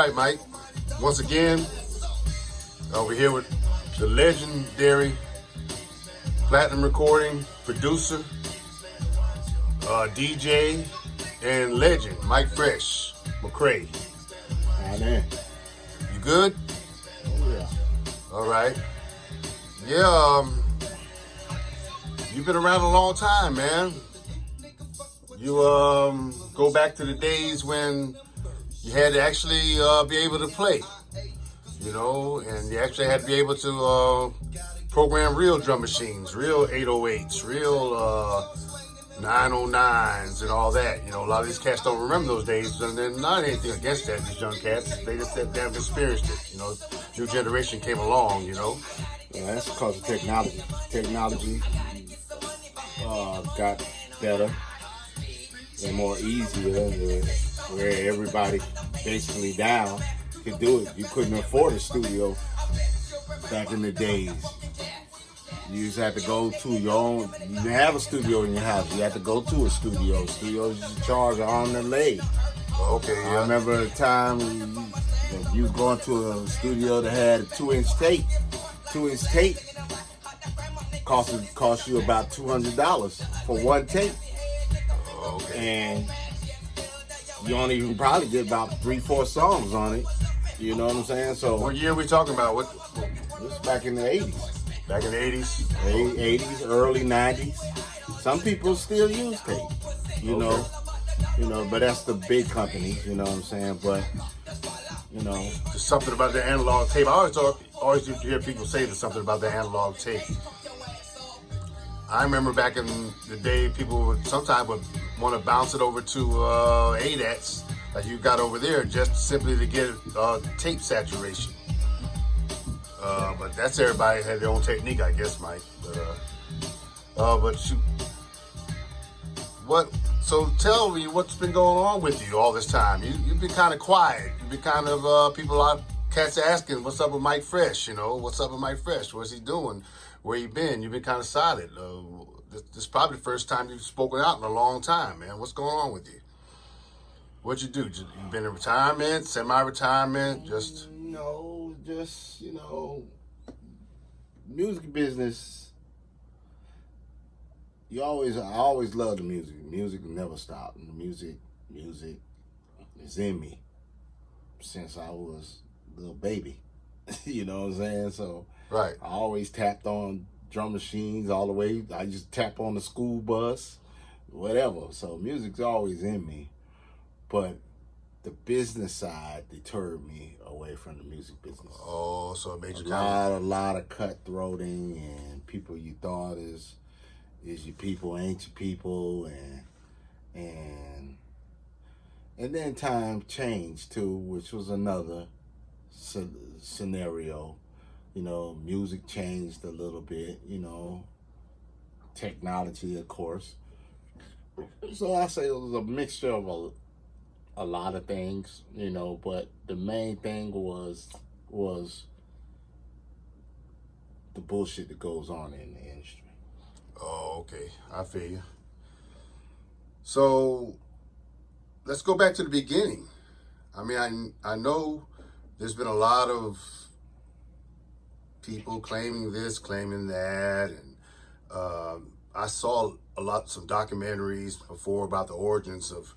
right, Mike. Once again, we're here with the legendary platinum recording producer, DJ, and legend, Mike Fresh, McCray. Hi there. You good? Oh yeah. All right. Yeah, you've been around a long time, man. You go back to the days when you had to actually be able to play, you know, and you actually had to be able to program real drum machines, real 808s, real 909s and all that. You know, a lot of these cats don't remember those days, and then not anything against that, these young cats. They just haven't experienced it, you know. New generation came along, you know. Yeah, that's because of technology. Technology got better and more easier, where everybody basically now could do it. You couldn't afford a studio back in the days. You just had to go to your own. You didn't have a studio in your house. You had to go to a studio. Studios used to charge an arm and a leg. Okay, yeah. I remember a time when you was going to a studio that had a 2-inch tape. 2-inch tape cost you about $200 for one tape. Okay. And you only even probably get about 3-4 songs on it. You know what I'm saying? So What year are we talking about? this is back in the 80s. Back in the 80s? 80s, early 90s. Some people still use tape. You know, but that's the big companies, you know what I'm saying? But you know, There's something about the analog tape. I always used to hear people say there's something about the analog tape. I remember back in the day, people would sometimes want to bounce it over to ADATs, like you got over there, just simply to get tape saturation. But that's everybody had their own technique, I guess, Mike. But shoot, So tell me what's been going on with you all this time. You've been kind of quiet. You've been kind of cats asking, what's up with Mike Fresh? You know, what's up with Mike Fresh? What's he doing? Where you been? You've been kind of silent. This is probably the first time you've spoken out in a long time, man. What's going on with you? What'd you do? You been in retirement, semi-retirement, just? No, just, music business. I always loved the music. Music never stopped. Music is in me since I was a little baby. You know what I'm saying? So Right. I always tapped on drum machines all the way. I just tap on the school bus, whatever. So music's always in me. But the business side deterred me away from the music business. Oh, so it made you a lot of cutthroating and people you thought is your people ain't your people, and then time changed too, which was another scenario. Music changed a little bit. Technology, of course. So I say it was a mixture of a lot of things, but the main thing was the bullshit that goes on in the industry. Oh, okay. I feel you. So let's go back to the beginning. I mean, I know there's been a lot of people claiming this, claiming that, and I saw some documentaries before about the origins of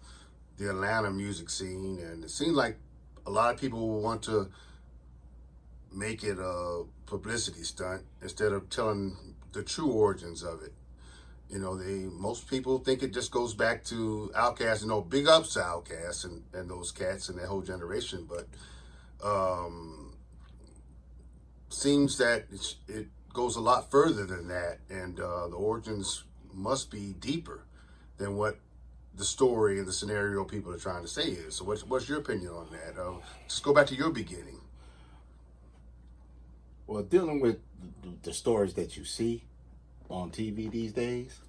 the Atlanta music scene, and it seemed like a lot of people want to make it a publicity stunt instead of telling the true origins of it. Most people think it just goes back to Outkast, big ups to Outkast and those cats and that whole generation, but seems that it goes a lot further than that, and the origins must be deeper than what the story and the scenario people are trying to say is. So what's your opinion on that? Just go back to your beginning. Well, dealing with the stories that you see on TV these days,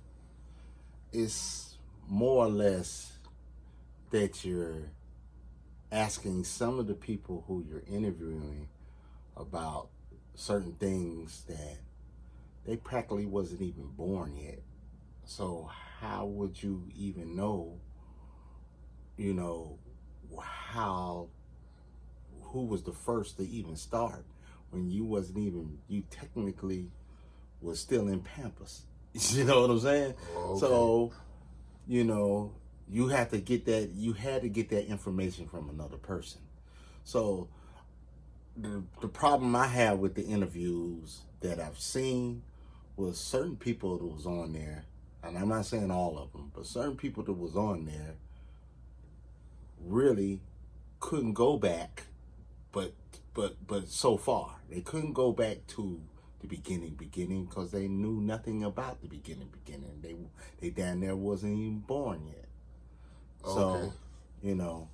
it's more or less that you're asking some of the people who you're interviewing about certain things that they practically wasn't even born yet. So how would you even know, how who was the first to even start when you technically was still in Pampas. You know what I'm saying? Okay. So, you had to get that information from another person. So the problem I have with the interviews that I've seen was certain people that was on there, and I'm not saying all of them, but certain people that was on there really couldn't go back, but so far they couldn't go back to the beginning because they knew nothing about the beginning. They damn near wasn't even born yet. Okay. So,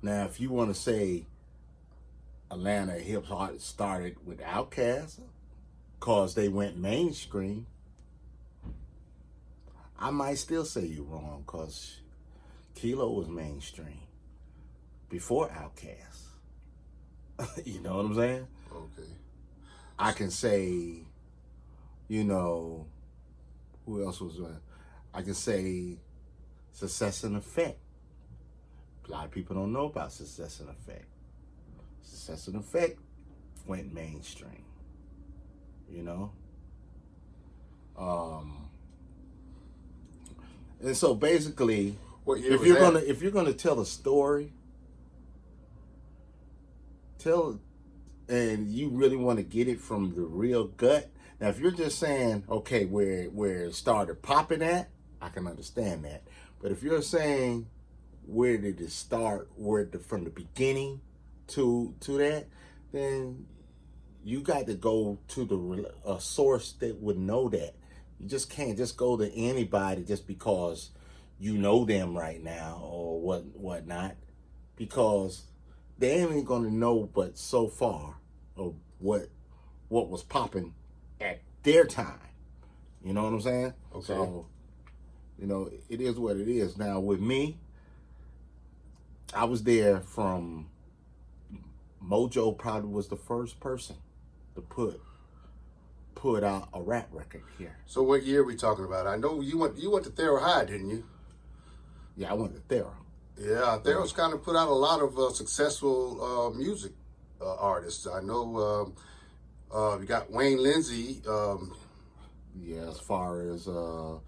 now if you want to say Atlanta hip hop started with Outkast cause they went mainstream, I might still say you're wrong cause Kilo was mainstream before Outkast. You know what I'm saying? Okay. I can say, who else was there? I can say Success and Effect. A lot of people don't know about Success and Effect. Success and Effect went mainstream. And so basically, What year if was you're that? if you're gonna tell a story, and you really want to get it from the real gut. Now, if you're just saying, okay, where it started popping at, I can understand that. But if you're saying where did it start, from the beginning to that, then you got to go to a source that would know that. You just can't just go to anybody just because you know them right now or whatnot, because they ain't even gonna know but so far of what was popping at their time. You know what I'm saying? Okay. So, it is what it is. Now with me, I was there from Mojo. Probably was the first person to put out a rap record here. So what year are we talking about? I know you went to Thero High, didn't you? Yeah, I went to Thero. Yeah, Thero's kind of put out a lot of successful music artists. I know you got Wayne Lindsey. Yeah, as far as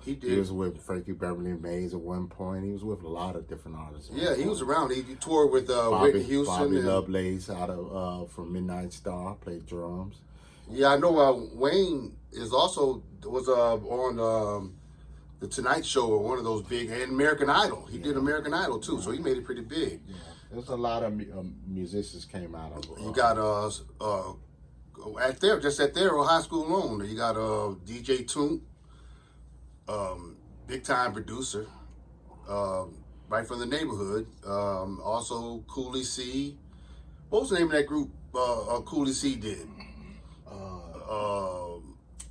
He was with Frankie Beverly Mays at one point. He was with a lot of different artists. Yeah, he was around. He toured with Whitney Houston. Bobby Lovelace out of from Midnight Star, played drums. Yeah, I know Wayne was on the Tonight Show or one of those big, and American Idol. He did American Idol too, so he made it pretty big. Yeah, there's a lot of musicians came out of. You got at Thero High School alone, you got DJ Toon, big time producer, right from the neighborhood. Also Cooley C. What was the name of that group? Cooley C did.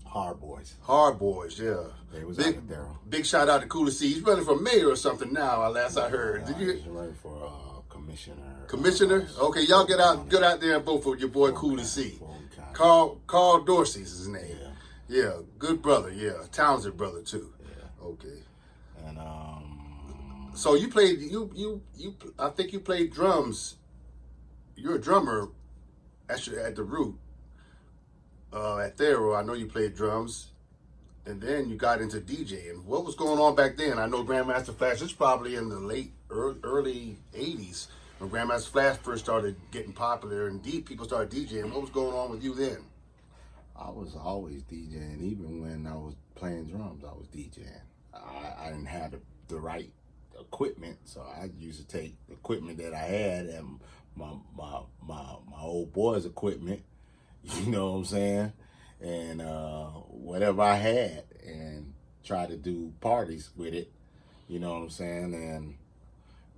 Hard Boys. Hard Boys, yeah. They was out of Thero. Big shout out to Cooley C. He's running for mayor or something now. Last I heard. Did you? He's running for commissioner. Commissioner? Okay, y'all get out there and vote for your boy Cooley C. Carl Dorsey's his name. Yeah, good brother. Yeah, talented brother too. Yeah. Okay. And so you played I think you played drums. You're a drummer at the root. At Thero, I know you played drums, and then you got into DJing. What was going on back then? I know Grandmaster Flash. This is probably in the early '80s when Grandmaster Flash first started getting popular, and people started DJing. What was going on with you then? I was always DJing. Even when I was playing drums, I was DJing. I didn't have the right equipment, so I used to take the equipment that I had and my old boy's equipment. You know what I'm saying? And whatever I had, and try to do parties with it. You know what I'm saying? And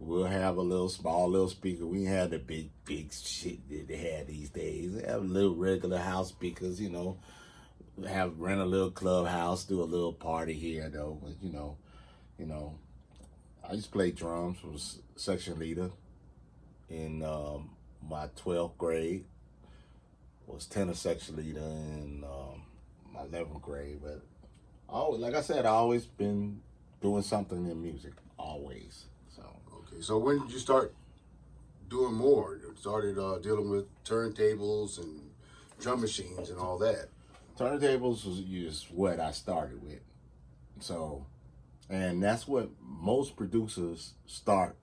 we'll have a small little speaker. We ain't had the big shit that they had these days. They have little regular house speakers, rent a little clubhouse, do a little party here though. But I used to play drums. Was section leader in my 12th grade. Was tenor section leader in my 11th grade. But like I said, I always been doing something in music, always. So okay. So when did you start doing more. Started dealing with turntables and drum machines and all that. Turntables is what I started with. So, and that's what most producers start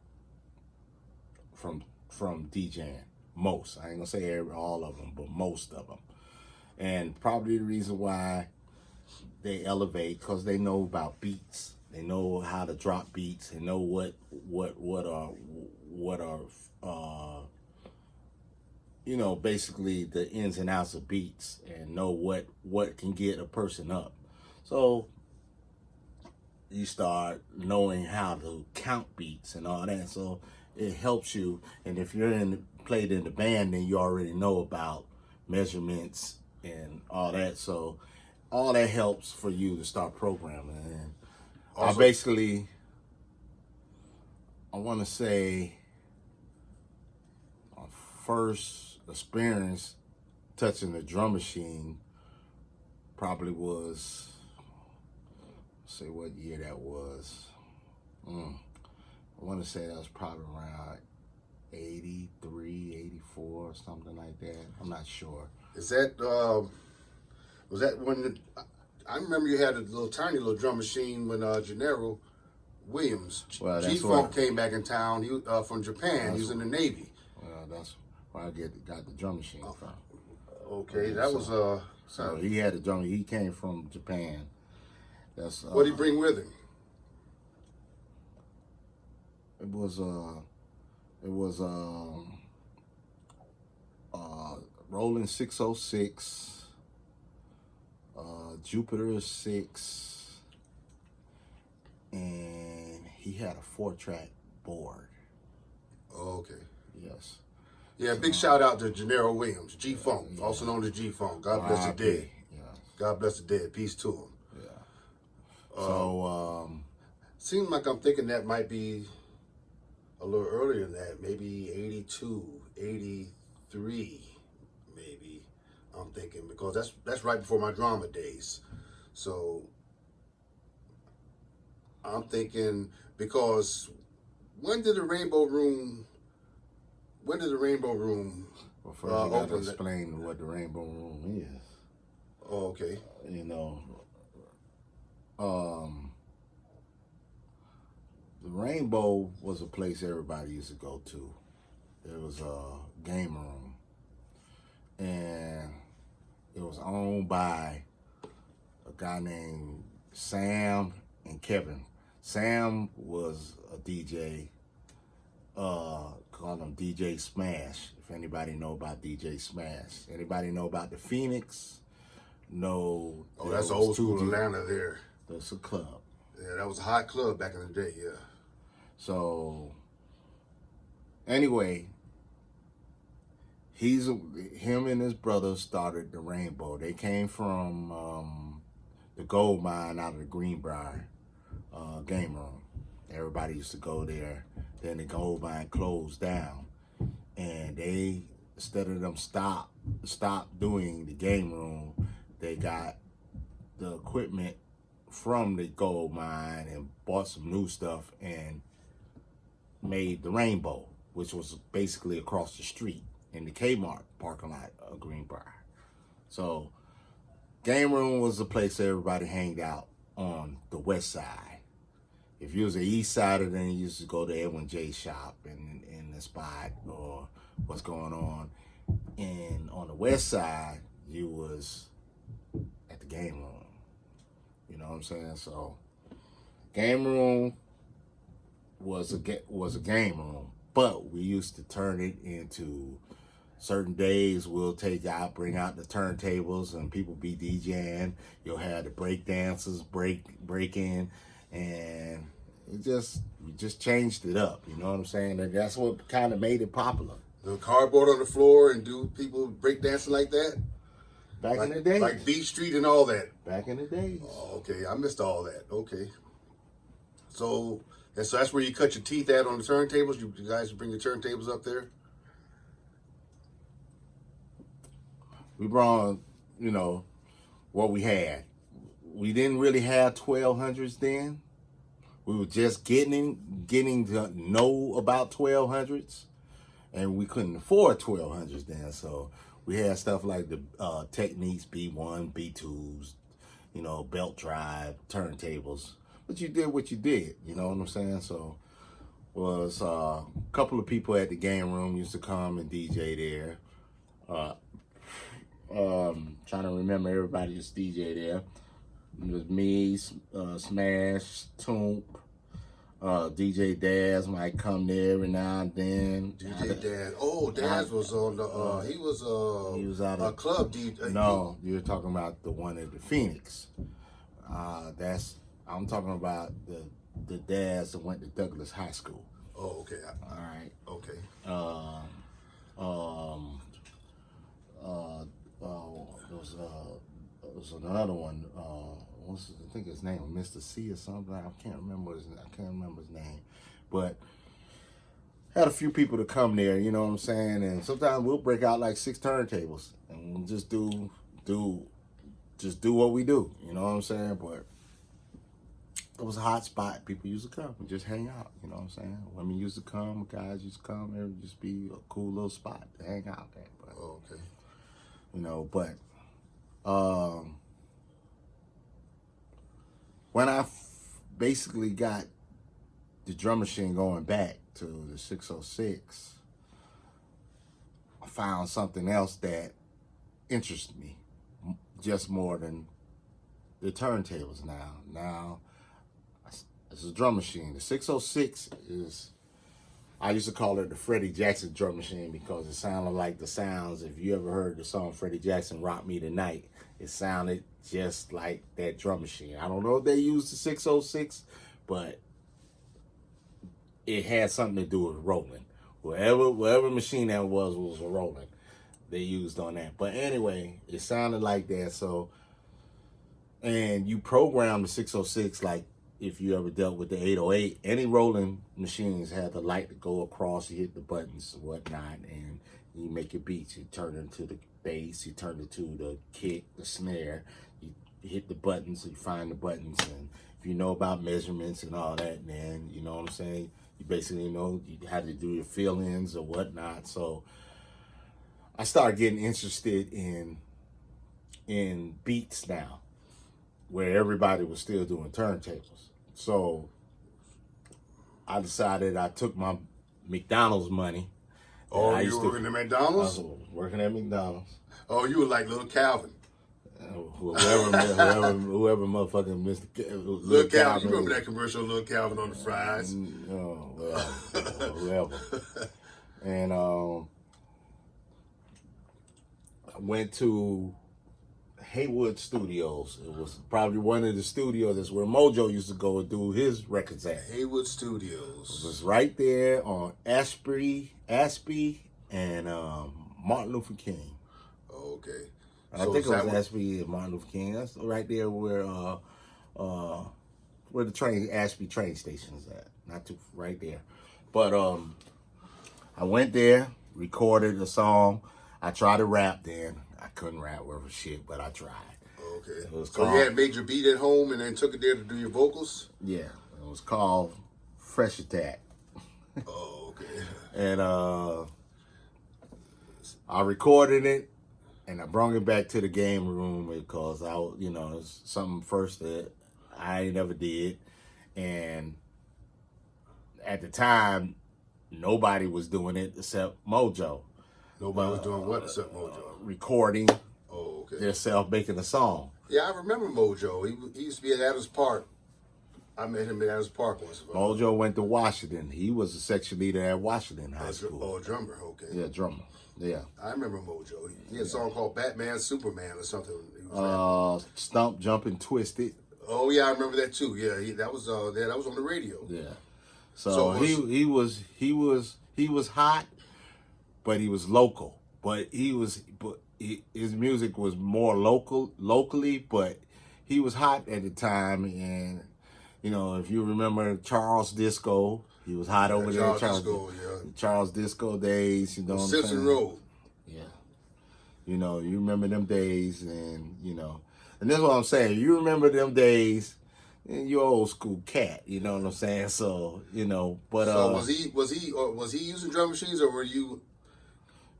from DJing. Most, I ain't gonna say all of them, but most of them. And probably the reason why they elevate, because they know about beats. They know how to drop beats. They know what are basically the ins and outs of beats, and know what can get a person up. So you start knowing how to count beats and all that. So it helps you. And if you're played in the band, then you already know about measurements and all that. So all that helps for you to start programming. And Also, I want to say my first experience touching the drum machine probably was, say what year that was. I want to say that was probably around 83, 84, something like that. I'm not sure. is that was that when I remember you had a tiny little drum machine when Gennaro Williams, Well, that's G-Funk where- came back in town. He from Japan. He was in the Navy. That's where I got the drum machine from. Okay, that was So he had a drum. He came from Japan. That's what did he bring with him? It was Roland 606, Jupiter 6, and he had a 4-track board. Oh, okay. Yes. Yeah, big shout out to Gennaro Williams, G-Funk, also known as G-Funk. God bless the dead. Yeah. God bless the dead. Peace to him. Yeah. So Seems like I'm thinking that might be a little earlier than that, maybe 82, 83, maybe. I'm thinking because that's right before my drama days. So I'm thinking because when did the Rainbow Room well, first you got to open? explain what the Rainbow Room is. Oh, okay. The Rainbow was a place everybody used to go to. It was a game room, and it was owned by a guy named Sam and Kevin. Sam was a DJ, called him DJ Smash. If anybody know about DJ Smash, anybody know about the Phoenix? No. Oh, that's old school Atlanta there. That's a club. Yeah, that was a hot club back in the day, yeah. So, anyway, him and his brother started the Rainbow. They came from the gold mine out of the Greenbrier game room. Everybody used to go there. Then the gold mine closed down, and they, instead of them stop doing the game room, they got the equipment from the gold mine and bought some new stuff and made the Rainbow, which was basically across the street in the Kmart parking lot of Greenbrier. So game room was the place everybody hanged out on the west side. If you was an east sider, then you used to go to Edwin J shop and in the spot or what's going on. And on the west side, you was at the game room. You know what I'm saying? So game room was a game room, but we used to turn it into certain days. We'll bring out the turntables, and people be DJing. You'll have the break dancers breaking, and we just changed it up. You know what I'm saying? And that's what kind of made it popular. The cardboard on the floor and do people break dancing like that? Back in the day, like Beach Street and all that. Back in the days. Oh, okay, I missed all that. Okay, so that's where you cut your teeth at on the turntables. You guys bring the turntables up there. We brought, what we had. We didn't really have 1200s then. We were just getting to know about 1200s, and we couldn't afford 1200s then. So we had stuff like the Techniques B1, B2s, you know, belt drive, turntables. But you did what you did, you know what I'm saying? So was a couple of people at the game room used to come and DJ there. Trying to remember everybody used to DJ there. It was me, Smash, Toomp, DJ Daz might come there every now and then. DJ Daz. Oh, Daz was on the. He was out a of club DJ. No, you're talking about the one at the Phoenix. I'm talking about the Daz that went to Douglas High School. Oh, okay. All right. Okay. There was another one. I think his name was Mr. C or something. I can't remember his name, but had a few people to come there. You know what I'm saying? And sometimes we'll break out like 6 turntables and we'll just do what we do. You know what I'm saying? But it was a hot spot. People used to come and just hang out. You know what I'm saying? Women used to come, guys used to come. It would just be a cool little spot to hang out at. But, okay. You know, but when I basically got the drum machine going back to the 606, I found something else that interested me just more than the turntables now. Now, it's a drum machine. The 606 is, I used to call it the Freddie Jackson drum machine because it sounded like the sounds. If you ever heard the song Freddie Jackson, Rock Me Tonight, it sounded just like that drum machine. I don't know if they used the 606, but it had something to do with rolling. Whatever machine that was a rolling. They used on that. But anyway, it sounded like that. So, and you program the 606 like if you ever dealt with the 808, any rolling machines have the light to go across, you hit the buttons and whatnot, and you make your beats. You turn it into the bass, you turn it to the kick, the snare, you hit the buttons, you find the buttons, and if you know about measurements and all that, then you know what I'm saying, you basically know how to do your fill-ins or whatnot. So I started getting interested in beats now, where everybody was still doing turntables. So I decided I took my McDonald's money. Oh, you were working at McDonald's? I was working at McDonald's. Oh, you were like little Calvin. Whoever motherfucking Mr. Little Calvin. You remember that commercial, Little Calvin on the fries? Oh, well, whoever. And I went to Haywood Studios. It was probably one of the studios. That's where Mojo used to go and do his records at. Haywood Studios. It was right there on Ashby and Martin Luther King. Okay. I think it was Ashby and Martin Luther King. That's right there where the Ashby train station is at. Not too right there. But I went there, recorded a song. I tried to rap then. I couldn't rap worth a shit, but I tried. Okay. So you had made your beat at home and then took it there to do your vocals? Yeah. It was called Fresh Attack. Oh, okay. And I recorded it and I brought it back to the game room because it's something first that I ain't never did. And at the time, nobody was doing it except Mojo. Nobody was doing what except Mojo? Recording. Oh, okay. Themselves making a song. Yeah, I remember Mojo. He used to be at Adams Park. I met him at Adams Park once. Mojo went to Washington. He was a section leader at Washington High School. Oh, a drummer. Okay. Yeah, drummer. Yeah. I remember Mojo. He had a song called Batman Superman or something. Stump, Jumpin', Twisted. Oh yeah, I remember that too. Yeah, that was on the radio. Yeah. So he was hot, but he was local. But his music was more locally, but he was hot at the time. And if you remember Charles Disco, he was hot over there. Charles Disco days. Simpson Road. Yeah. You remember them days, and and that's what I'm saying. You remember them days. And you're old school cat, you know what I'm saying? So, but so was he using drum machines, or were you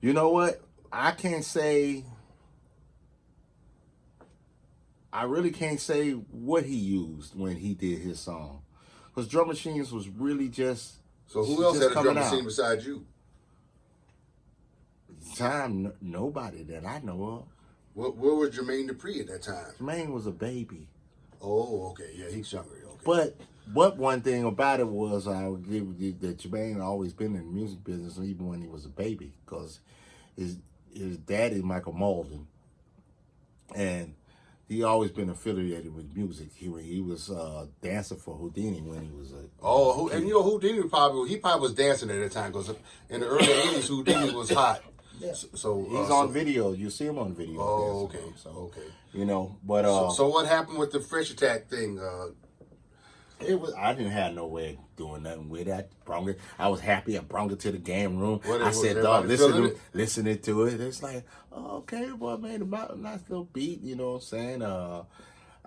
You know what? I can't say. I really can't say what he used when he did his song, because Drum Machines was really just. So who else had a drum coming machine out. besides you? Time, nobody that I know of. Where was Jermaine Dupri at that time? Jermaine was a baby. Oh, okay. Yeah, he's younger. Okay. But one thing about it was, I would give you that Jermaine always been in the music business even when he was a baby, because his daddy Michael Malden, and he always been affiliated with music. He was dancing for Houdini when he was a and you know Houdini probably was dancing at that time, because in the early '80s Houdini was hot. Yeah. So he's on video. You see him on video. Oh, okay. So Okay. you know, but so what happened with the Fresh Attack thing? It was. I didn't have no way of doing nothing with it. I was happy. I brought it to the game room. I said, "Dog, listening to it." It's like, oh, okay, boy, made a nice little beat. You know what I'm saying?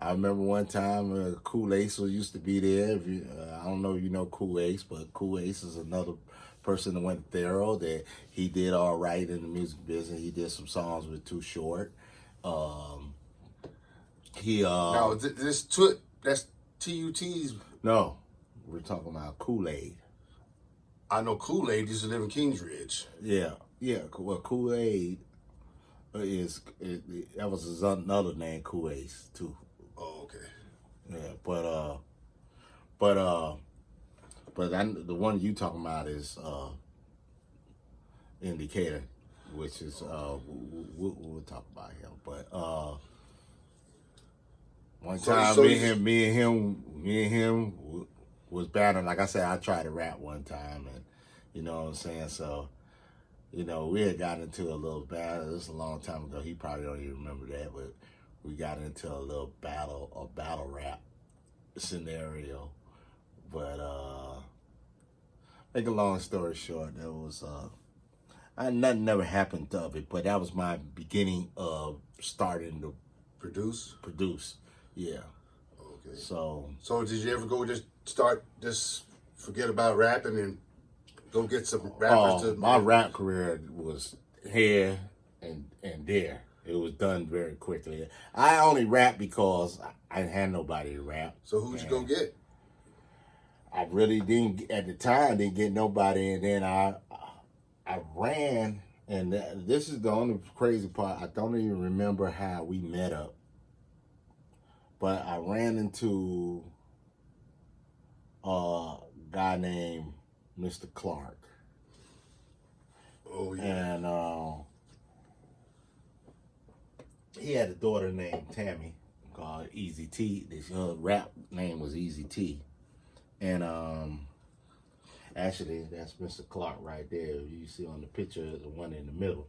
I remember one time Cool Ace used to be there. If you, I don't know if you know Cool Ace, but Cool Ace is another person that went thorough. That he did all right in the music business. He did some songs with Too Short. Now that's TUT's. No, we're talking about Kool-Aid. I know Kool-Aid used to live in Kingsridge. Yeah. Well, Kool-Aid that was another name, Kool-Aid too. Oh, okay. Yeah, the one you talking about is Indicator, which is we'll talk about him. But one time, me and him was battling. Like I said, I tried to rap one time, and you know what I'm saying. So, you know, we had got into a little battle. This is a long time ago. He probably don't even remember that, but we got into a little battle rap scenario. But make a long story short, there was nothing never happened of it, but that was my beginning of starting to produce. Yeah. Okay. So did you ever go just forget about rapping and go get some rappers? My rap career was here and there. It was done very quickly. I only rap because I didn't have nobody to rap. So who'd you go get? I really didn't at the time. Didn't get nobody, and then I ran. And this is the only crazy part. I don't even remember how we met up. But I ran into a guy named Mr. Clark. Oh, yeah. And he had a daughter named Tammy called Easy T. Her rap name was Easy T. And actually, that's Mr. Clark right there. You see on the picture, the one in the middle.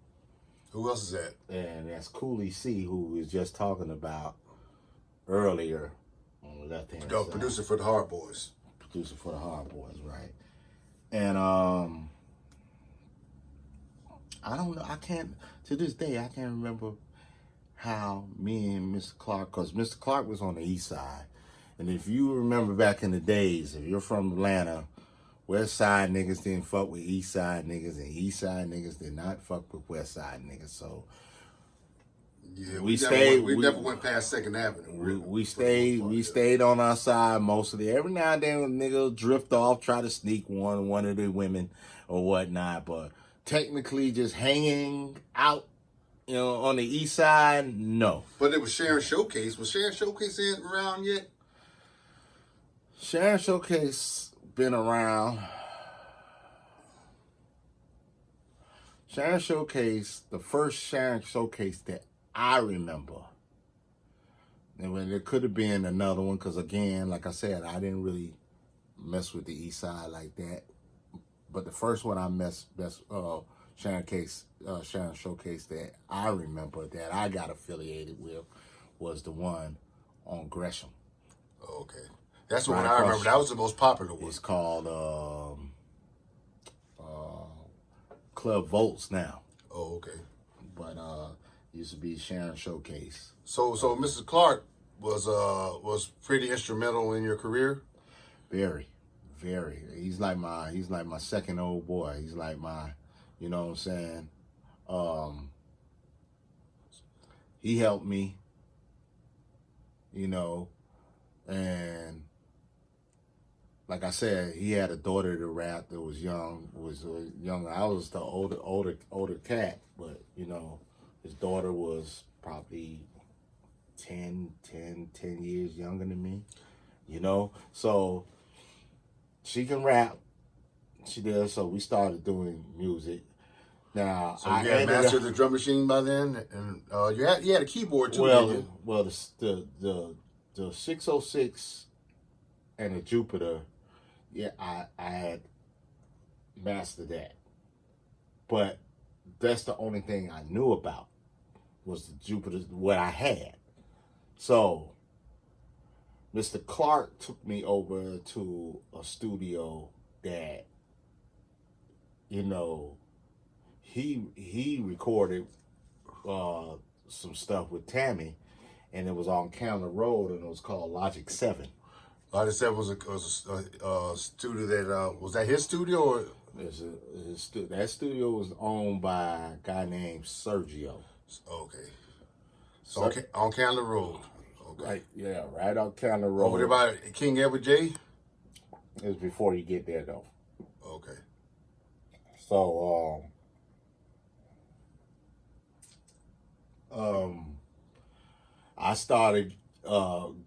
Who else is that? And that's Cooley C, who we was just talking about earlier on the left hand side. Producer for the Hard Boys. Producer for the Hard Boys, right. And I don't know, to this day, I can't remember how me and Mr. Clark, because Mr. Clark was on the east side. And if you remember back in the days, if you're from Atlanta, west side niggas didn't fuck with east side niggas, and east side niggas did not fuck with west side niggas. So yeah, we never went past 2nd Avenue. We stayed on our side mostly. Every now and then a nigga drift off, try to sneak one of the women or whatnot, but technically just hanging out, you know, on the east side, no. But it was Sharon Showcase. Was Sharon Showcase around yet? Sharon Showcase been around. Sharon Showcase, the first Sharon Showcase that I remember. And when there could have been another one, because again, like I said, I didn't really mess with the east side like that. But the first one I Sharon Showcase that I remember that I got affiliated with was the one on Gresham. Oh, okay. That's the one I remember. That was the most popular one. It's called Club Volts now. Oh, okay. But used to be Sharon Showcase. So Mr. Clark was pretty instrumental in your career? Very. He's like my second old boy. He's like my, you know what I'm saying, He helped me, and like I said, he had a daughter that rap that was young, younger. I was the older cat, but his daughter was probably 10 years younger than me, So she can rap. She did, so we started doing music. Now So you had mastered the drum machine by then, and you had a keyboard too. Well, the 606 and the Jupiter, I had mastered that, but that's the only thing I knew about was the Jupiter, what I had. So Mr. Clark took me over to a studio that, he recorded some stuff with Tammy, and it was on Counter Road, and it was called Logic 7. Logic 7 was a studio that, was that his studio? Or? That studio was owned by a guy named Sergio. Okay. So on Counter Road. Okay. Right on Counter Road. Over there by King Edward J? It was before you get there, though. Okay. So, I started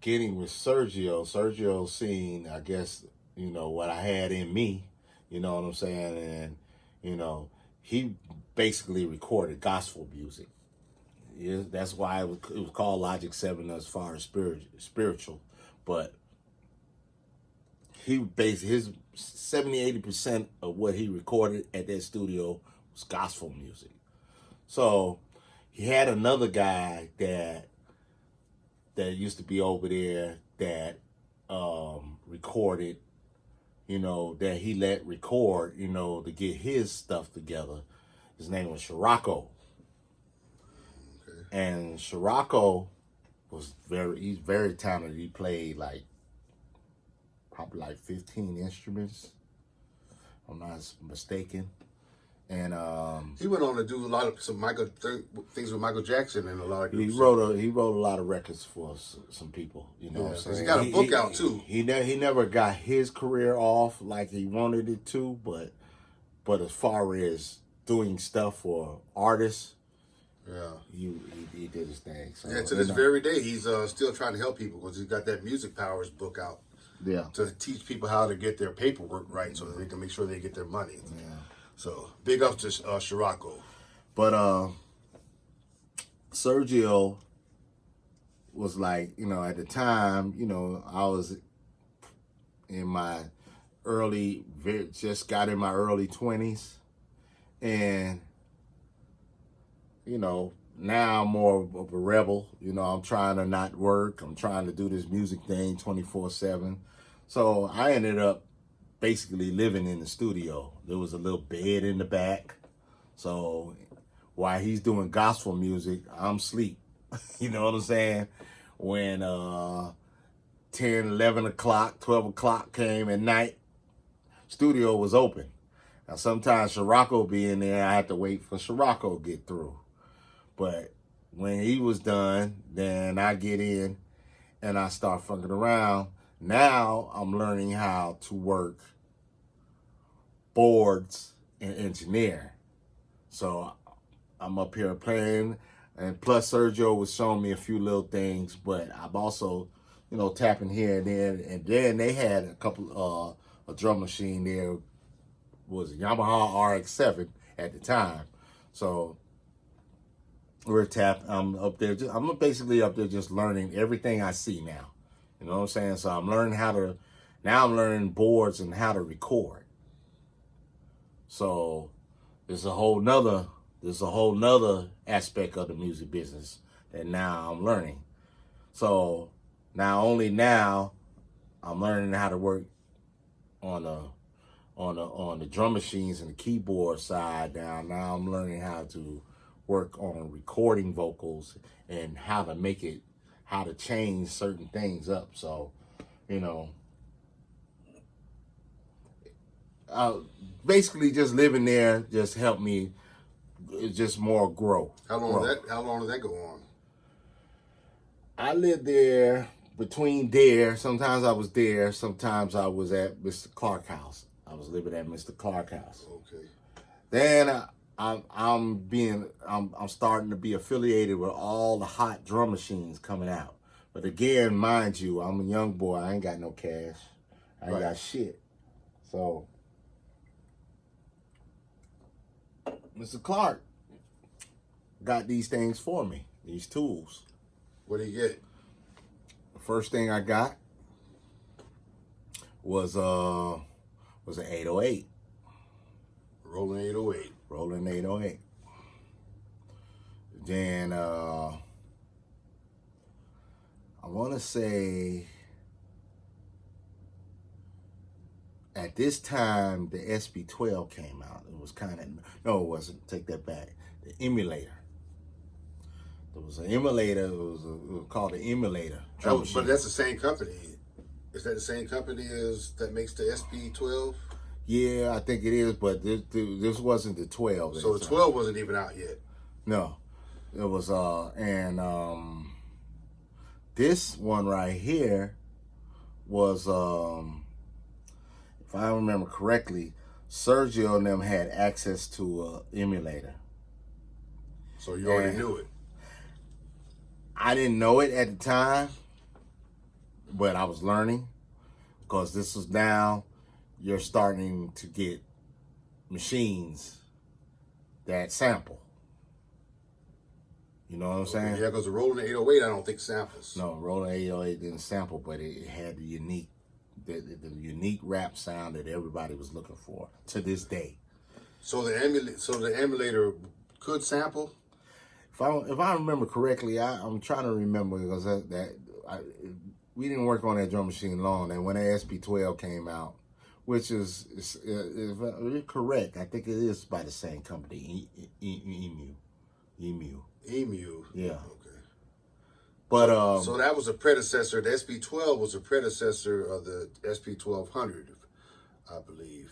getting with Sergio. Sergio seen, I guess, what I had in me. You know what I'm saying? And, he basically recorded gospel music. Yeah, that's why it was called Logic 7 as far as spiritual. But he based his 70-80% of what he recorded at that studio was gospel music. So he had another guy that used to be over there that recorded, that he let record, to get his stuff together. His name was Scirocco. Okay. And Scirocco he's very talented. He played probably 15 instruments, if I'm not mistaken. And he went on to do a lot of things with Michael Jackson and a lot of groups. He wrote a lot of records for some people. Because he got a book out too. He never got his career off like he wanted it to, but as far as doing stuff for artists, he did his thing. So, to this very day, he's still trying to help people because he's got that Music Powers book out. Yeah. To teach people how to get their paperwork right so that they can make sure they get their money. Yeah. So big up to Scirocco. But Sergio was like, at the time, I was in my just got in my early 20s. And, now I'm more of a rebel. I'm trying to not work. I'm trying to do this music thing 24/7. So I ended up basically living in the studio. There was a little bed in the back. So while he's doing gospel music, I'm asleep. You know what I'm saying? When 10, 11 o'clock, 12 o'clock came at night, studio was open. Now sometimes Scirocco be in there. I had to wait for Scirocco to get through. But when he was done, then I get in and I start fucking around. Now I'm learning how to work boards and engineer. So I'm up here playing, and plus Sergio was showing me a few little things, but I'm also, tapping here and there. And then they had a couple, a drum machine there, was a Yamaha RX-7 at the time. So we're tapping. I'm basically up there just learning everything I see now. You know what I'm saying? So I'm learning now I'm learning boards and how to record. So there's a whole nother aspect of the music business that now I'm learning. So now I'm learning how to work on the drum machines and the keyboard side. Now I'm learning how to work on recording vocals and how to change certain things up. So, basically just living there just helped me it's just more grow. How long did that go on? I lived there between there. Sometimes I was there. Sometimes I was at Mr. Clark house. I was living at Mr. Clark house. Okay. Then I'm starting to be affiliated with all the hot drum machines coming out. But again, mind you, I'm a young boy. I ain't got no cash. I ain't got shit. So Mr. Clark got these things for me, these tools. What did he get? The first thing I got was an 808. Rolling 808. Rolling 808. Then I want to say at this time the SP12 came out. It was kind of, no, it wasn't. Take that back. The emulator. There was an emulator. It was called the emulator. But that's the same company. Is that the same company as that makes the SP12? Yeah, I think it is, but this wasn't the 12. So the 12 wasn't even out yet. No, it was this one right here was if I remember correctly, Sergio and them had access to an emulator. So you already knew it. I didn't know it at the time, but I was learning because this is now you're starting to get machines that sample. You know what I'm saying? Yeah, because the Rolling 808, I don't think samples. No, Rolling 808 didn't sample, but it had the unique rap sound that everybody was looking for to this day. So the emulator could sample? If I remember correctly, I'm trying to remember because we didn't work on that drum machine long. And when the SP12 came out, which is if correct, I think it is by the same company, Emu. Yeah. Okay. But so that was a predecessor. The SP12 was a predecessor of the SP1200, I believe.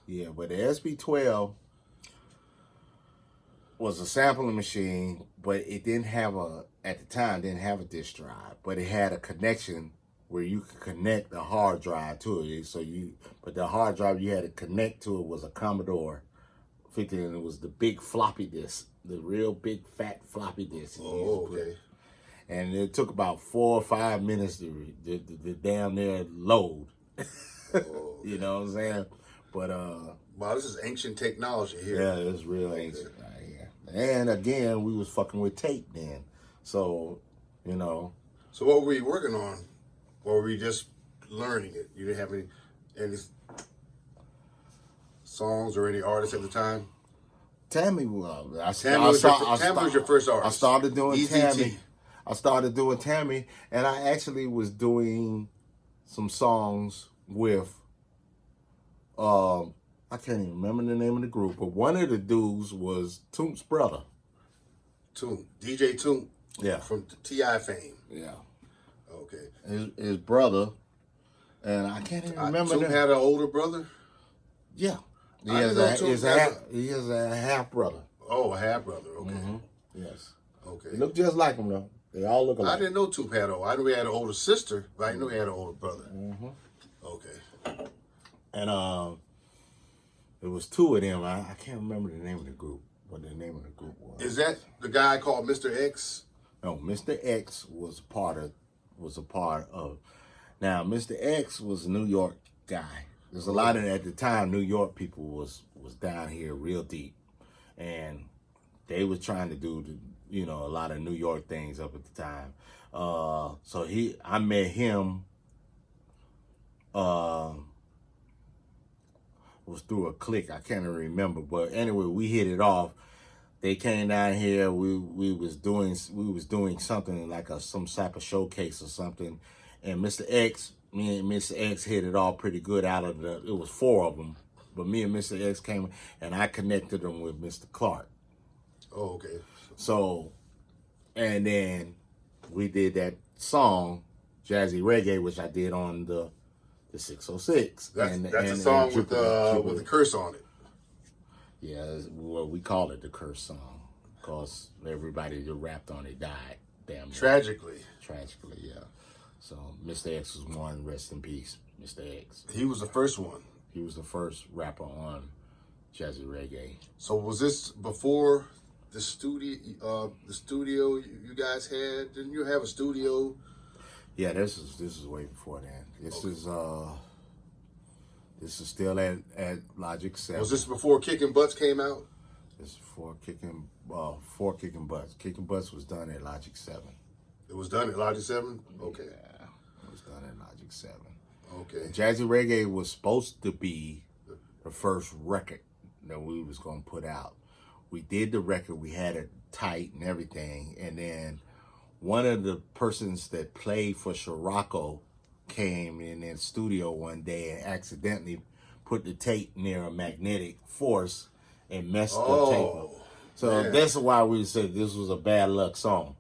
Yeah, but the SP12 was a sampling machine, but it didn't have at the time didn't have a disk drive, but it had a connection where you could connect a hard drive to it. But the hard drive you had to connect to it was a Commodore 50, and it was the big floppy disk, the real big fat floppy disk. Oh, okay. And it took about 4 or 5 minutes to damn near load. Oh, okay. You know what I'm saying? But wow, this is ancient technology here. Yeah, it's real ancient right here. And again, we was fucking with tape then. So, you know. So what were you working on? Or were you just learning it? You didn't have any songs or any artists at the time? Tammy was. Tammy was your first artist. I started doing Easy Tammy. T. I started doing Tammy, and I actually was doing some songs with I can't even remember the name of the group, but one of the dudes was Toomp's brother. Toomp. DJ Toomp. Yeah. From T.I. fame. Yeah. Okay. His brother, and I can't even remember. Toomp had an older brother? Yeah. He I has a half brother. Oh, a half brother. Okay. Mm-hmm. Yes. Okay. They look just like him though. They all look alike. I didn't know Toomp had I knew he had an older sister, but I didn't know he had an older brother. Mm-hmm. Okay. And it was two of them. I can't remember the name of the group. What the name of the group was. Is that the guy called Mr. X? No, Mr. X was a part of. Now, Mr. X was a New York guy. There's a lot of, at the time, New York people was down here real deep, and they was trying to do a lot of New York things up at the time. So I met him. Was through a clique. I can't even remember, but anyway, we hit it off. They came down here. We was doing something like some type of showcase or something, and me and Mr. X hit it all pretty good. It was 4 of them, but me and Mr. X came and I connected them with Mr. Clark. Oh, okay. So, and then we did that song, Jazzy Reggae, which I did on the 606. That's a song with the curse on it. Yeah, well, we call it the curse song because everybody that rapped on it died. Damn. Tragically. Tragically, yeah. So Mr. X was one. Rest in peace, Mr. X. He was the first one. He was the first rapper on Jazzy Reggae. So was this before the studio? The studio you guys had? Didn't you have a studio? Yeah, this is way before that. This is still at Logic 7. Was this before Kicking Butts came out? This is before Kicking Butts. Kicking Butts was done at Logic 7. It was done at Logic 7? Okay. Yeah, it was done at Logic 7. Okay. And Jazzy Reggae was supposed to be the first record that we was going to put out. We did the record. We had it tight and everything. And then one of the persons that played for Scirocco came in the studio one day and accidentally put the tape near a magnetic force and messed the tape up. So man. that's why we said this was a bad luck song.